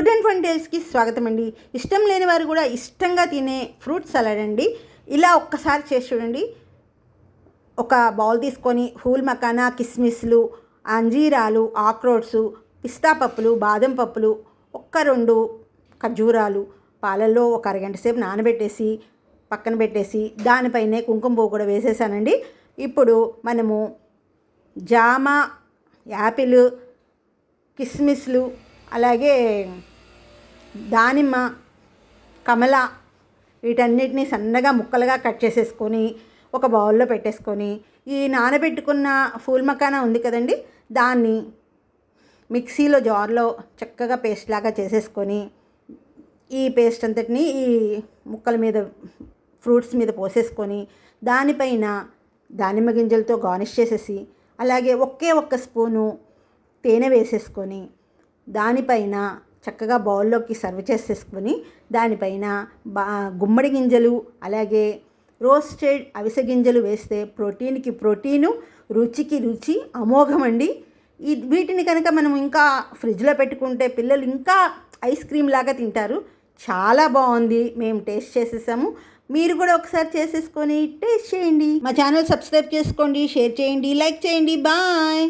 Food and fun టేల్స్కి స్వాగతం అండి. ఇష్టం లేని వారు కూడా ఇష్టంగా తినే ఫ్రూట్ సలాడ్ అండి. ఇలా ఒక్కసారి చేసి చూడండి. ఒక బౌల్ తీసుకొని ఫూల్ మకానా, కిస్మిస్లు, అంజీరాలు, ఆక్రోట్స్, పిస్తా పప్పులు, బాదం పప్పులు, 2 ఖర్జూరాలు పాలల్లో ఒక అరగంట సేపు నానబెట్టేసి పక్కన పెట్టేసి దానిపైనే కుంకుమ పువ్వు కూడా వేసేసానండి. ఇప్పుడు మనము జామ, యాపిల్, కిస్మిస్లు, అలాగే దానిమ్మ, కమల వీటన్నిటిని సన్నగా ముక్కలుగా కట్ చేసేసుకొని ఒక బౌల్లో పెట్టేసుకొని ఈ నానబెట్టుకున్న ఫూల్ మకానా ఉంది కదండి, దాన్ని మిక్సీలో జార్లో చక్కగా పేస్ట్ లాగా చేసేసుకొని ఈ పేస్ట్ అంతటిని ఈ ముక్కల మీద ఫ్రూట్స్ మీద పోసేసుకొని దానిపైన దానిమ్మ గింజలతో గార్నిష్ చేసేసి అలాగే ఒక్క స్పూను తేనె వేసేసుకొని దానిపైన చక్కగా బౌల్లోకి సర్వ్ చేసేసుకొని దానిపైన గుమ్మడి గింజలు అలాగే రోస్టెడ్ అవిసె గింజలు వేస్తే ప్రోటీన్కి ప్రోటీను, రుచికి రుచి అమోఘమండి. వీటిని కనుక మనం ఇంకా ఫ్రిడ్జ్లో పెట్టుకుంటే పిల్లలు ఇంకా ఐస్ క్రీమ్ లాగా తింటారు. చాలా బాగుంది. మేము టేస్ట్ చేసేసాము. మీరు కూడా ఒకసారి చేసేసుకొని టేస్ట్ చేయండి. మా ఛానల్ సబ్స్క్రైబ్ చేసుకోండి, షేర్ చేయండి, లైక్ చేయండి. బాయ్.